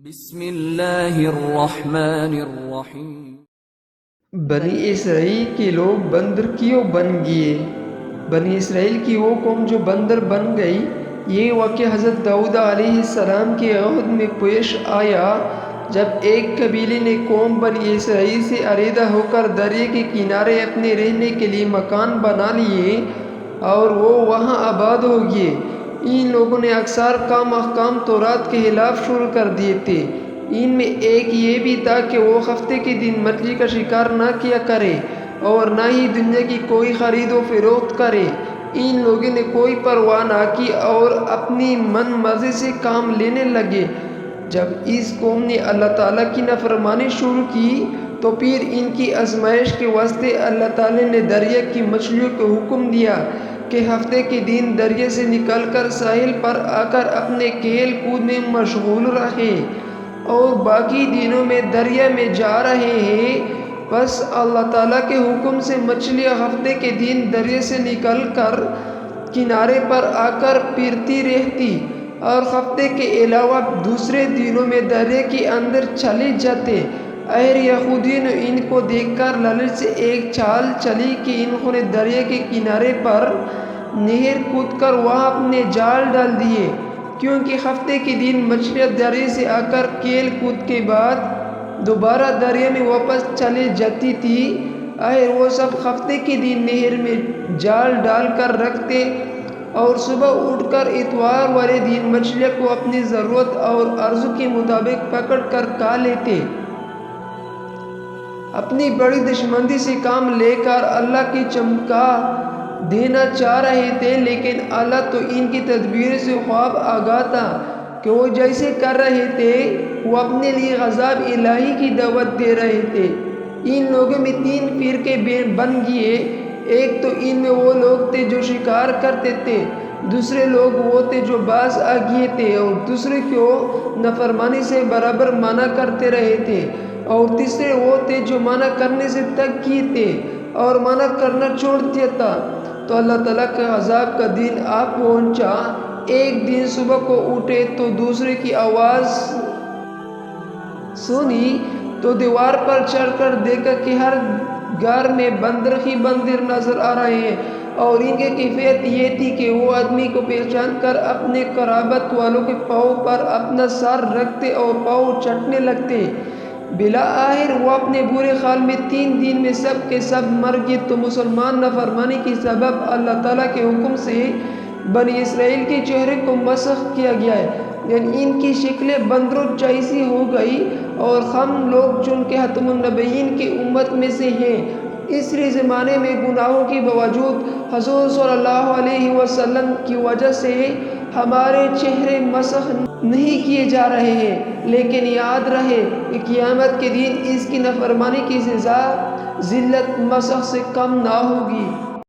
بسم اللہ الرحمن الرحیم۔ بنی اسرائیل کے لوگ بندر کیوں بن گئے؟ بنی اسرائیل کی وہ قوم جو بندر بن گئی، یہ واقعہ حضرت داؤد علیہ السلام کے عہد میں پیش آیا، جب ایک قبیلے نے قوم بنی اسرائیل سے علیحدہ ہو کر دریا کے کنارے اپنے رہنے کے لیے مکان بنا لیے اور وہ وہاں آباد ہو گئے۔ ان لوگوں نے اکثر کام احکام تورات کے خلاف شروع کر دیے تھے۔ ان میں ایک یہ بھی تھا کہ وہ ہفتے کے دن مچھلی کا شکار نہ کیا کرے اور نہ ہی دنیا کی کوئی خرید و فروخت کرے۔ ان لوگوں نے کوئی پرواہ نہ کی اور اپنی من مرضی سے کام لینے لگے۔ جب اس قوم نے اللہ تعالیٰ کی نافرمانی شروع کی تو پھر ان کی آزمائش کے واسطے اللہ تعالیٰ نے دریا کی مچھلیوں کو حکم دیا کہ ہفتے کے دن دریا سے نکل کر ساحل پر آ کر اپنے کھیل کود میں مشغول رہے اور باقی دنوں میں دریا میں جا رہے ہیں۔ بس اللہ تعالیٰ کے حکم سے مچھلیاں ہفتے کے دن دریا سے نکل کر کنارے پر آ کر پھرتی رہتی اور ہفتے کے علاوہ دوسرے دنوں میں دریا کے اندر چلی جاتے۔ اہل یہودیوں نے ان کو دیکھ کر لالچ سے ایک چال چلی کہ انہوں نے دریا کے کنارے پر نہر کود کر وہاں اپنے جال ڈال دیے، کیونکہ ہفتے کے دن مچھلیاں دریا سے آ کر کھیل کود کے بعد دوبارہ دریا میں واپس چلی جاتی تھی۔ وہ سب ہفتے کے دن نہر میں جال ڈال کر رکھتے اور صبح اٹھ کر اتوار والے دن مچھلیوں کو اپنی ضرورت اور آرزو کے مطابق پکڑ کر کھا لیتے۔ اپنی بڑی دشمنی سے کام لے کر اللہ کی چمکا دینا چاہ رہے تھے، لیکن اللہ تو ان کی تدبیر سے خواب آگاہ تھا کہ وہ جیسے کر رہے تھے وہ اپنے لیے عذاب الہی کی دعوت دے رہے تھے۔ ان لوگوں میں تین فرقے بن گئے۔ ایک تو ان میں وہ لوگ تھے جو شکار کرتے تھے، دوسرے لوگ وہ تھے جو باز آ گئے تھے اور دوسرے کو نافرمانی سے برابر منع کرتے رہے تھے، اور تیسرے وہ تھے جو منع کرنے سے تک کیے تھے اور منع کرنا چھوڑ دیا تھا۔ تو اللہ تعالیٰ کا عذاب کا دن آ پہنچا۔ ایک دن صبح کو اٹھے تو دوسرے کی آواز سنی تو دیوار پر چڑھ کر دیکھا کہ ہر گھر میں بندر ہی بندر نظر آ رہے ہیں، اور ان کی کیفیت یہ تھی کہ وہ آدمی کو پہچان کر اپنے قرابت والوں کے پاؤں پر اپنا سر رکھتے اور پاؤں چٹنے لگتے۔ بالآخر وہ اپنے برے حال میں 3 دن میں سب کے سب مر گئے۔ تو مسلمان نافرمانی کے سبب اللہ تعالیٰ کے حکم سے بنی اسرائیل کے چہرے کو مسخ کیا گیا ہے، یعنی ان کی شکلیں بندروں جیسی ہو گئی، اور ہم لوگ چونکہ ختم النبیین کی امت میں سے ہیں، اس لیے زمانے میں گناہوں کے باوجود حضور صلی اللہ علیہ وسلم کی وجہ سے ہمارے چہرے مسخ نہیں کیے جا رہے ہیں، لیکن یاد رہے کہ قیامت کے دن اس کی نافرمانی کی سزا ذلت مسخ سے کم نہ ہوگی۔